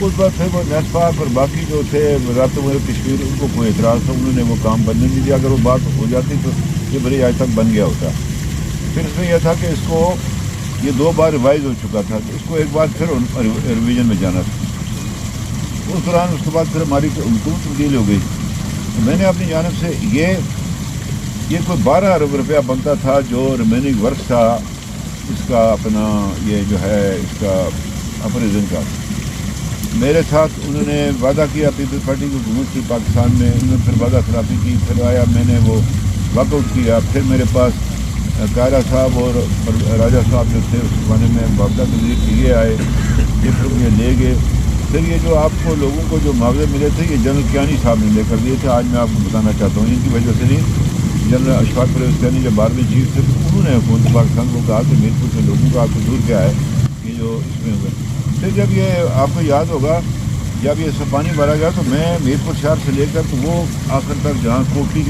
اس بعد پھر وہ نصفاق اور باقی جو تھے رات میرے کشمیر ان کو کوئی اعتراض تھا, انہوں نے وہ کام بننے نہیں دیا. اگر وہ بات ہو جاتی تو یہ بڑی آج تک بن گیا ہوتا. پھر اس میں یہ تھا کہ اس کو یہ 2 بار ریوائز ہو چکا تھا, تو اس کو ایک بار پھر ریویژن میں جانا تھا. اس دوران اس کے بعد پھر ہماری حکومت تبدیل ہو گئی. میں نے اپنی جانب سے یہ کوئی 12 ارب روپیہ بنتا تھا جو ریمیننگ ورک تھا اس کا اپنا یہ جو ہے اس کا اپریزن کا. میرے ساتھ انہوں نے وعدہ کیا, پیپلز پارٹی کی حکومت تھی پاکستان میں, انہوں نے پھر وعدہ خلافی کی. پھر آیا میں نے وہ واک آؤٹ کیا. پھر میرے پاس قائرہ صاحب اور راجہ صاحب جو تھے اس زمانے میں معاوضہ تجویز کیے آئے, یہ پھر یہ لے گئے. پھر یہ جو آپ کو لوگوں کو جو معاوضے ملے تھے یہ جنرل کیانی صاحب نے لے کر دیے تھے. آج میں آپ کو بتانا چاہتا ہوں ان کی وجہ سے نہیں, جنرل اشفاق پرویز کیانی جب 12ویں چیف تھے تو انہوں نے حکومت پاکستان کو کہا کہ میرپور کے لوگوں کا قصور کیا ہے یہ جو اس میں ہوگا. پھر جب یہ آپ کو یاد ہوگا جب یہ سب پانی بھرا گیا تو میں میرپور شہر سے لے کر تو وہ آخر تک جہاں کوٹھی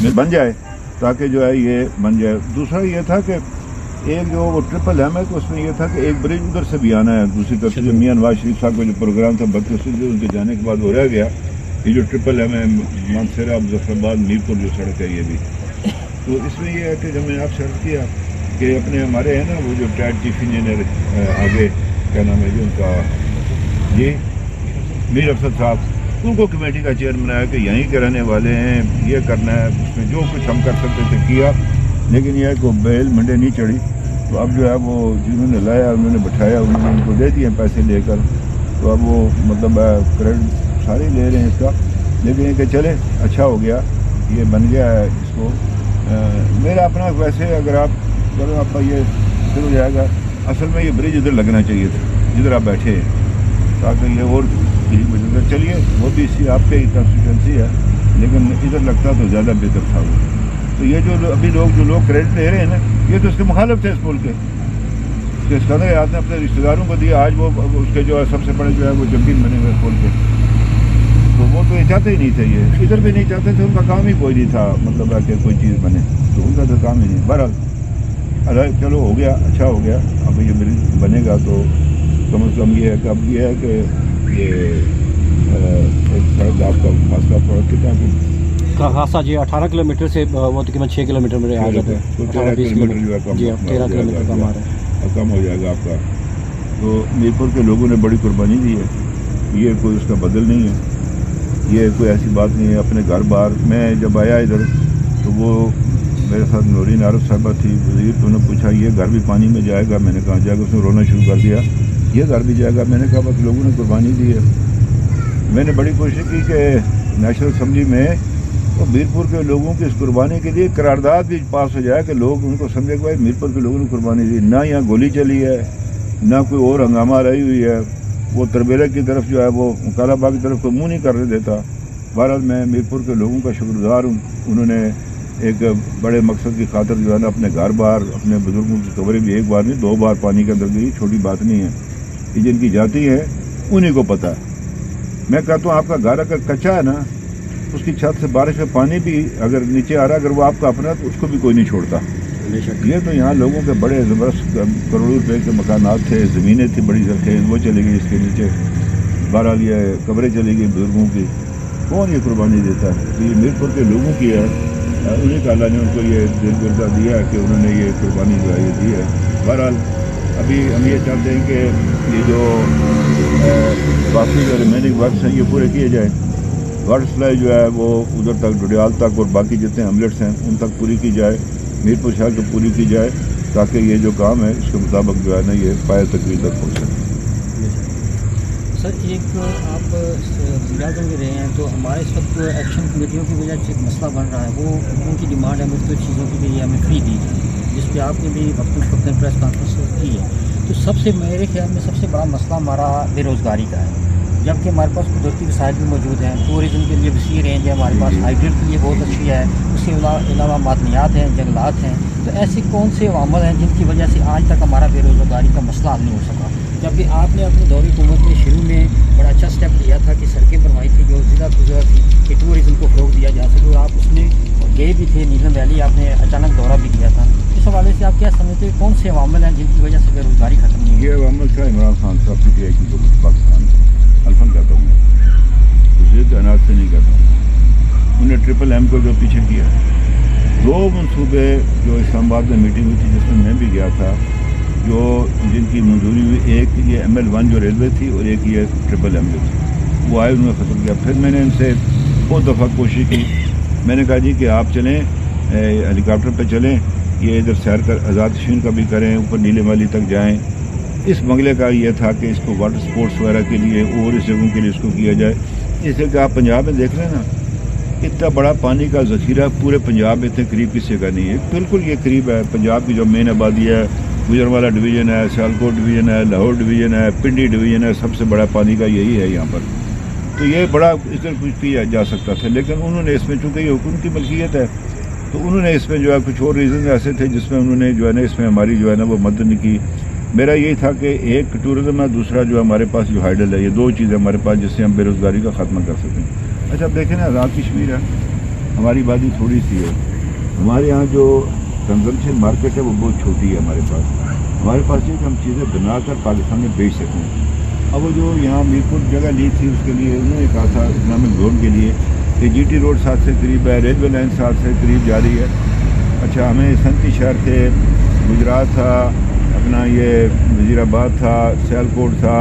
میں بن جائے تاکہ جو ہے یہ بن جائے. دوسرا یہ تھا کہ ایک جو وہ ٹرپل ایم ہے تو اس میں یہ تھا کہ ایک برج ادھر سے بھی آنا ہے دوسری طرف سے. جو میاں نواز شریف صاحب کا جو پروگرام تھا بدقسمتی سے ان کے جانے کے بعد ہو رہ گیا. یہ جو ٹرپل ایم ہے مانسیرا مظفر آباد میرپور جو سڑک ہے یہ بھی, تو اس میں یہ ہے کہ جب میں نے آپ سے عرض کیا کہ اپنے ہمارے ہیں نا وہ جو ٹیٹ چیف انجینئر آگے کیا نام ہے جو ان کا جی میر افسر صاحب, ان کو کمیٹی کا چیئرمین بنایا کہ یہیں کے رہنے والے ہیں, یہ کرنا ہے. اس میں جو کچھ ہم کر سکتے تھے کیا, لیکن یہ کو بیل منڈے نہیں چڑھی. تو اب جو ہے وہ جنہوں نے لایا انہوں نے بٹھایا, انہوں نے ان کو دے دیے پیسے لے کر. تو اب وہ مطلب کریڈٹ سارے لے رہے ہیں اس کا, لیکن یہ کہ چلے اچھا ہو گیا, یہ بن گیا ہے. اس کو میرا اپنا ویسے اگر آپ چلو آپ کا یہ شروع ہو جائے گا. اصل میں یہ برج ادھر لگنا چاہیے تھا جدھر آپ بیٹھے ہیں, تاکہ یہ اور چلیے وہ بھی اسی آپ کے ہی کنسٹیٹوینسی ہے, لیکن ادھر لگتا تو زیادہ بہتر تھا وہ. تو یہ جو ابھی جو لوگ کریڈٹ لے رہے ہیں نا یہ تو اس کے مخالف تھے اس پول کے. اس قدر آپ نے اپنے رشتہ داروں کو دیا, آج وہ اس کے جو ہے سب سے بڑے جو ہے وہ چیمپئن بنے ہوئے اس پول کے. تو وہ تو یہ چاہتے ہی نہیں تھے, یہ ادھر بھی نہیں چاہتے تھے, ان کا کام ہی کوئی نہیں تھا مطلب ہے کہ کوئی چیز بنے, تو ان کا تو کام ہی نہیں. بہرحال چلو ہو گیا, اچھا ہو گیا. اب یہ بنے گا تو کم از کم یہ ہے کہ اب یہ ہے کہ یہ ایک سڑک آپ کا فاصلہ تھوڑا کتنا خاصا جی 18 کلومیٹر سے وہ تقریباً 6 کلومیٹر میں آ جاتا ہے. 13 کلومیٹر جو ہے کم 13 کلومیٹر کم آ رہا ہے, کم ہو جائے گا آپ کا. تو میرپور کے لوگوں نے بڑی قربانی دی ہے, یہ کوئی اس کا بدل نہیں ہے, یہ کوئی ایسی بات نہیں ہے. اپنے گھر بار میں جب آیا ادھر تو وہ میرے ساتھ نورین عارف صاحبہ تھی وزیر, تو انہوں نے پوچھا یہ گھر بھی پانی میں جائے گا؟ میں نے کہا جائے گا. اس نے رونا شروع کر دیا, یہ گھر بھی جائے گا. میں نے کہا بس لوگوں نے قربانی دی ہے. میں نے بڑی کوشش کی کہ نیشنل اسمبلی میں تو میرپور کے لوگوں کی اس قربانی کے لیے قرارداد بھی پاس ہو جائے کہ لوگ ان کو سمجھے کہ بھائی میرپور کے لوگوں نے قربانی دی. نہ یہاں گولی چلی ہے, نہ کوئی اور ہنگامہ رہی ہوئی ہے. وہ تربیلا کی طرف جو ہے وہ کالا باغ کی طرف کو منہ نہیں کرنے دیتا. بہرحال میں میرپور کے لوگوں کا شکر گزار ہوں. انہوں نے ایک بڑے مقصد کی خاطر جو ہے نا اپنے گھر بار اپنے بزرگوں کی قبریں بھی ایک بار نہیں 2 بار پانی کے اندر گئی, چھوٹی بات نہیں ہے. یہ جن کی جاتی ہے انہیں کو پتہ ہے. میں کہتا ہوں آپ کا گھر اگر کچا ہے نا, اس کی چھت سے بارش کا پانی بھی اگر نیچے آ رہا ہے, اگر وہ آپ کا اپنا تو اس کو بھی کوئی نہیں چھوڑتا. یہ تو یہاں لوگوں کے بڑے زبردست کروڑوں روپے کے مکانات تھے, زمینیں تھیں بڑی زرخیز, وہ چلی گئی اس کے نیچے. بہرحال یہ قبریں چلی گئی بزرگوں کی. کون یہ قربانی دیتا ہے؟ تو یہ میرپور کے لوگوں کی ہے, انہیں کا اللہ نے ان کو یہ دل گردہ دیا ہے کہ انہوں نے یہ قربانی جو ہے یہ دی ہے. بہرحال ابھی ہم یہ چاہتے ہیں کہ یہ جو باقی جو ریمیننگ ورکس ہیں یہ پورے کیے جائیں. واٹر سپلائی جو ہے وہ ادھر تک ڈڈیال تک اور باقی جتنے ہملٹس ہیں ان تک پوری کی جائے, میرپور شہر کو پوری کی جائے, تاکہ یہ جو کام ہے اس کے مطابق جو ہے نا یہ پایہ تکمیل تک پہنچ سکے. سر ایک آپ وزیر اعظم میں رہے ہیں, تو ہمارے اس وقت ایکشن کمیٹیوں کی وجہ سے ایک مسئلہ بن رہا ہے, وہ ان کی ڈیمانڈ ہے مختلف چیزوں کے لیے ہمیں فری دی جائے, جس پہ آپ نے بھی وقت پریس کانفرنس کی ہے. تو سب سے میرے خیال میں سب سے بڑا مسئلہ ہمارا بے روزگاری کا ہے, جبکہ ہمارے پاس قدرتی وسائل بھی موجود ہیں. ٹورزم کے لیے وسیع رینج ہے ہمارے پاس, ہائیڈرل کے لیے بہت اچھی ہے, اس کے علاوہ معدنیات ہیں, جنگلات ہیں. تو ایسے کون سے عوامل ہیں جن کی وجہ سے آج تک ہمارا بے روزگاری کا مسئلہ حل نہیں ہو سکا؟ جبکہ آپ نے اپنے دور حکومت میں شروع میں بڑا اچھا اسٹیپ لیا تھا کہ سڑکیں بنوائی تھی جو ضلع گزرا تھی کہ ٹورزم کو فروغ دیا جا سکے, اور آپ اس میں گئے بھی تھے. نیلم ویلی آپ نے اچانک دورہ بھی کیا تھا. اس حوالے سے آپ کیا سمجھتے ہیں کون سے عوامل ہیں جن کی وجہ سے بے روزگاری ختم نہیں ہوئی؟ یہ عوامل تھا عمران خان صاحب کی پاکستان پسند کرتا ہوں، اسے تعینات سے نہیں کرتا ہوں. انہیں ٹرپل ایم کو جو پیچھے کیا ہے، 2 منصوبے جو اسلام آباد میں میٹنگ ہوئی تھی جس میں بھی گیا تھا، جو جن کی منظوری ہوئی، ایک یہ ML1 جو ریلوے تھی اور ایک یہ ٹرپل ایم جو تھی، وہ آئے انہوں نے ختم کیا. پھر میں نے ان سے بہت دفعہ کوشش کی، میں نے کہا جی کہ آپ چلیں ہیلی کاپٹر پہ چلیں، یہ ادھر سیر کر آزاد کشمیر کا بھی کریں، اوپر نیلے والی تک جائیں. اس بنگلے کا یہ تھا کہ اس کو واٹر سپورٹس وغیرہ کے لیے اور اس جگہوں کے لیے اس کو کیا جائے. اس لیے کہ آپ پنجاب میں دیکھ رہے ہیں نا، اتنا بڑا پانی کا ذخیرہ پورے پنجاب میں اتنے قریب کسی کا نہیں ہے. بالکل یہ قریب ہے، پنجاب کی جو مین آبادی ہے، گجرانوالہ ڈویژن ہے، سیالکوٹ ڈویژن ہے، لاہور ڈویژن ہے، پنڈی ڈویژن ہے، سب سے بڑا پانی کا یہی ہے یہاں پر. تو یہ بڑا اس میں کچھ کیا جا سکتا تھا، لیکن انہوں نے اس میں چونکہ یہ حکومت کی ملکیت ہے تو انہوں نے اس میں جو ہے کچھ اور ریزن ایسے تھے جس میں انہوں نے جو ہے نا اس میں ہماری جو ہے نا وہ مدد نہیں کی. میرا یہی تھا کہ ایک ٹورزم ہے، دوسرا جو ہمارے پاس جو ہائیڈل ہے، یہ 2 چیزیں ہمارے پاس جس سے ہم بے روزگاری کا خاتمہ کر سکیں. اچھا اب دیکھیں نا، آزاد کشمیر ہے، ہماری آبادی تھوڑی سی ہے، ہمارے یہاں جو کنزمپشن مارکیٹ ہے وہ بہت چھوٹی ہے. ہمارے پاس یہ کہ ہم چیزیں بنا کر پاکستان میں بیچ سکیں. اب وہ جو یہاں میرپور جگہ لی تھی اس کے لیے انہوں نے کہا تھا اکنامک زون کے لیے کہ GT روڈ 7 سے قریب ہے، ریلوے لائن 7 سے قریب جاری ہے. اچھا ہمیں صنعتی شہر تھے، گجرات تھا، اپنا یہ وزیر آباد تھا، سیالکوٹ تھا،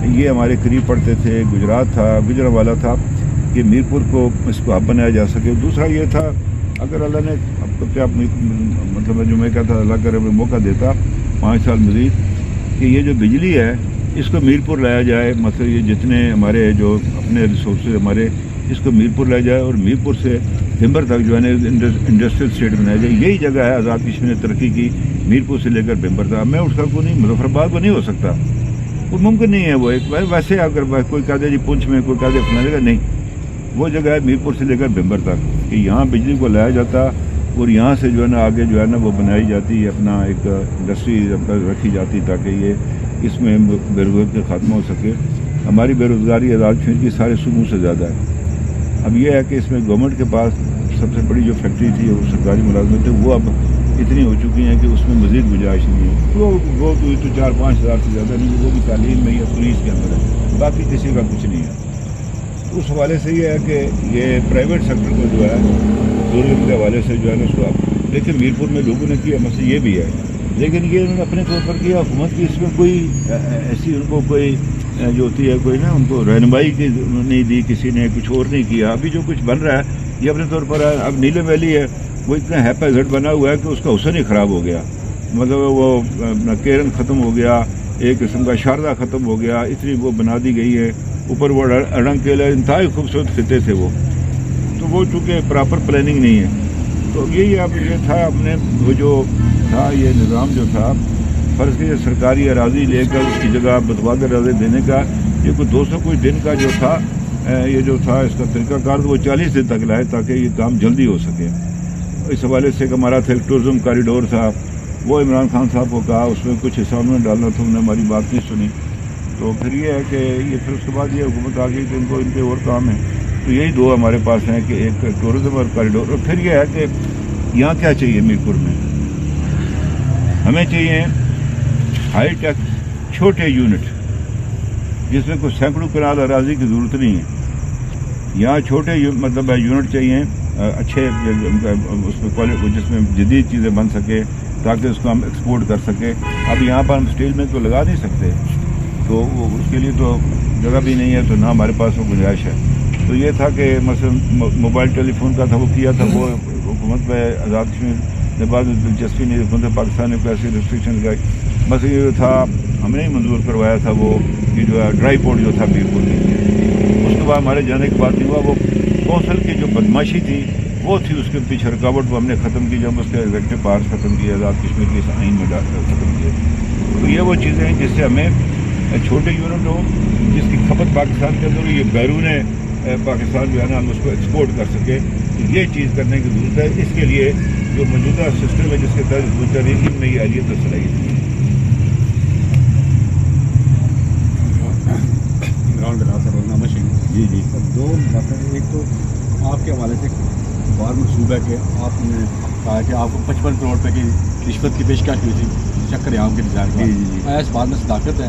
یہ ہمارے قریب پڑتے تھے، گجرات تھا، گجرانوالہ تھا، کہ میرپور کو اس کو ہب بنایا جا سکے. دوسرا یہ تھا اگر اللہ نے اب تو کیا مطلب جو میں کہتا اللہ کرے موقع دیتا 5 سال مزید کہ یہ جو بجلی ہے اس کو میرپور لایا جائے، مطلب یہ جتنے ہمارے جو اپنے ریسورسز ہمارے اس کو میرپور لایا جائے اور میرپور سے بھمبر تک جو ہے نا انڈسٹریل اسٹیٹ بنایا جائے. یہی جگہ ہے آزاد کشمیر نے ترقی کی، میرپور سے لے کر بھمبر تک. میں اس کا کو نہیں، مظفر آباد کو نہیں ہو سکتا، وہ ممکن نہیں ہے. وہ ایک ویسے اگر کوئی کہہ دے جی پونچھ میں، کوئی کہہ دے فلاں جگہ، نہیں، وہ جگہ ہے میرپور سے لے کر بھمبر تک کہ یہاں بجلی کو لایا جاتا اور یہاں سے جو ہے نا آگے جو ہے نا وہ بنائی جاتی، اپنا ایک انڈسٹری رکھی جاتی تاکہ یہ اس میں بے روزگاری کا خاتمہ ہو سکے. ہماری بے روزگاری آزاد کشمیر کی سارے صوبوں سے زیادہ ہے. اب یہ ہے کہ اس میں گورنمنٹ کے پاس سب سے بڑی جو فیکٹری تھی وہ سرکاری ملازمت ہے، وہ اب اتنی ہو چکی ہیں کہ اس میں مزید گنجائش نہیں ہے. وہ تو 4-5 ہزار سے زیادہ نہیں، وہ بھی تعلیم میں یا پولیس کے اندر ہے، باقی کسی کا کچھ نہیں ہے. اس حوالے سے یہ ہے کہ یہ پرائیویٹ سیکٹر کو جو ہے ضرورت کے حوالے سے جو ہے نا اس کو آپ دیکھیں میرپور میں لوگوں نے کیا، مسئلہ یہ بھی ہے، لیکن یہ انہوں نے اپنے طور پر کیا. حکومت کی اس میں کوئی ایسی ان کو کوئی جو ہوتی ہے کوئی نا ان کو رہنمائی کی نہیں دی، کسی نے کچھ اور نہیں کیا. ابھی جو کچھ بن رہا ہے یہ اپنے طور پر ہے. اب نیلم ویلی ہے وہ اتنا ہیپیزٹ بنا ہوا ہے کہ اس کا حسن ہی خراب ہو گیا، مطلب وہ کیرن ختم ہو گیا، ایک قسم کا شاردا ختم ہو گیا، اتنی وہ بنا دی گئی ہے. اوپر وہ اڑنگ کیلا انتہائی خوبصورت خطے تھے وہ، تو وہ چونکہ پراپر پلاننگ نہیں ہے. تو یہی اب یہ تھا ہم نے وہ جو تھا یہ نظام جو تھا فرض کی سرکاری اراضی لے کر اس کی جگہ بتواد اراضی دینے کا، یہ کوئی 200 کچھ دن کا جو تھا یہ جو تھا اس کا طریقہ کار وہ 40 دن تک لائے تاکہ یہ کام جلدی ہو سکے. اس حوالے سے کہ ہمارا تھا ایک ٹورزم کاریڈور تھا، وہ عمران خان صاحب کو کہا، اس میں کچھ حصہ انہوں نے ڈالنا تھا، انہوں نے ہماری بات نہیں سنی. تو پھر یہ ہے کہ یہ پھر اس کے بعد یہ حکومت آ گئی کہ ان کو ان کے اور کام ہیں. تو یہی 2 ہمارے پاس ہیں کہ ایک ٹورزم اور کاریڈور. اور پھر یہ ہے کہ یہاں کیا چاہیے میرپور میں، ہمیں چاہیے ہائی ٹیک چھوٹے یونٹ جس میں کوئی سینکڑوں کنال اراضی کی ضرورت نہیں ہے. یہاں چھوٹے مطلب یونٹ چاہیے اچھے اس میں کوالٹی جس میں جدید چیزیں بن سکے تاکہ اس کو ہم ایکسپورٹ کر سکیں. اب یہاں پر ہم اسٹیل میں تو لگا نہیں سکتے، تو اس کے لیے تو جگہ بھی نہیں ہے، تو نہ ہمارے پاس وہ گنجائش ہے. تو یہ تھا کہ مثلا موبائل ٹیلی فون کا تھا وہ کیا تھا، وہ حکومت میں آزاد کشمیر نے بعد دلچسپی نہیں، حکومت پاکستان نے کوئی ایسی ریسٹرکشن لگائی. بس یہ جو تھا ہم نے ہی منظور کروایا تھا وہ یہ جو ہے ڈرائی پورٹ جو تھا میرپور میں. اس کے بعد ہمارے جانے کے بعد نہیں ہوا، وہ کونسل کی جو بدماشی تھی وہ تھی اس کے پیچھے رکاوٹ، وہ ہم نے ختم کی جب اس کے ایگزیکٹو پاورز ختم کیے، آزاد کشمیر کے اس آئین میں ختم کیے. تو یہ وہ چیزیں ہیں جس سے ہمیں چھوٹے یونٹ ہو جس کی کھپت پاکستان کے اندر یہ بیرون پاکستان جو ہے نا ہم اس کو ایکسپورٹ کر سکیں. تو یہ چیز کرنے کی ضرورت ہے. اس کے لیے جو موجودہ سسٹم ہے جس کے تحت ان میں یہ اہلیت اور صلاحیت ہے. جی 2 باتیں، ایک تو آپ کے حوالے سے بار منصوبہ ہے کہ آپ نے کہا کہ آپ کو 55 کروڑ روپے کی رشوت کی پیشکش کی تھی چکر عام کے انتظار کی. اس بات میں صداقت ہے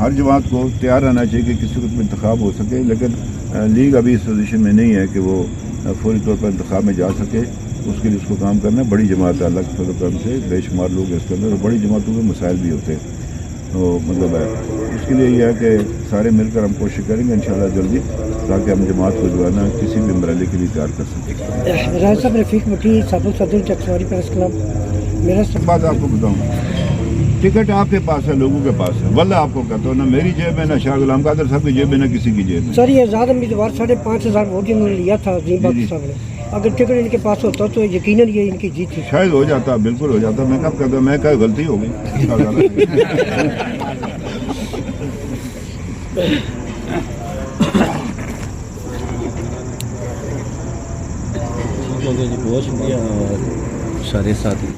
ہر جماعت کو تیار رہنا چاہیے کہ کسی وقت میں انتخاب ہو سکے، لیکن لیگ ابھی اس پوزیشن میں نہیں ہے کہ وہ فوری طور پر انتخاب میں جا سکے. اس کے لیے اس کو کام کرنا ہے. بڑی جماعت ہے، اللہ کے فضل و کرم سے بے شمار لوگ ہیں اس کے اندر، اور بڑی جماعتوں کے مسائل بھی ہوتے ہیں. تو مطلب ہے اس کے لیے یہ ہے کہ سارے مل کر ہم کوشش کریں گے انشاءاللہ جلدی، تاکہ ہم جماعت کو جو ہے نا کسی بھی مرحلے کے لیے تیار کر سکیں. راج صاحب رفیق بٹی سابق صدر ٹیکسواری پریس کلب. میرا بات آپ کو بتاؤں، ٹکٹ آپ کے پاس ہے، لوگوں کے پاس ہے. واللہ آپ کو کہتا ہوں، نہ میری جیب میں، نہ شاہ غلام قادر صاحب کی جیب میں، نہ کسی کی جیب میں. سر یہ آزاد امیدوار 5,500 ووٹ جنہوں نے لیا تھا عظیم باقی صاحب نے، اگر ٹکٹ ان کے پاس ہوتا تو یقیناً یہ ان کی جیت تھی. شاید ہو جاتا، بالکل ہو جاتا. میں کب کہتا ہوں، میں کہا غلطی ہو گئی. بہت شکریہ سارے ساتھی.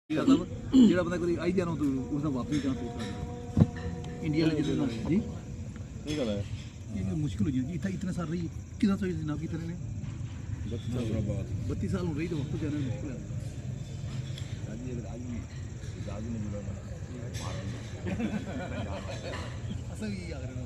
ਜਿਹੜਾ ਬੰਦਾ ਕੋਈ ਆਈ ਜਾਣਾ ਉਸ ਦਾ ਵਾਪਸ ਜਾਣਾ ਸੋਚਦਾ ਇੰਡੀਆ ਵਾਲੇ ਜਿਹਦੇ ਨਾਲ ਜੀ ਇਹ ਗੱਲ ਹੈ ਇਹ ਮੁਸ਼ਕਿਲ ਹੋ ਜਾਂਦੀ ਇੱਥੇ ਇਤਨੇ ਸਾਲ ਰਹੀ ਕਿਦਾਂ ਸੋਚ ਜਨਾਬ ਕੀ ਤਰ੍ਹਾਂ ਨੇ 32 ਸਾਲ ਹੋ ਰਹੀ ਤਾਂ ਵਕਤ ਜਾਣਾ ਮੁਸ਼ਕਿਲ ਹੈ ਅਸਾਂ ਵੀ ਆ ਰਹੇ ਨਾ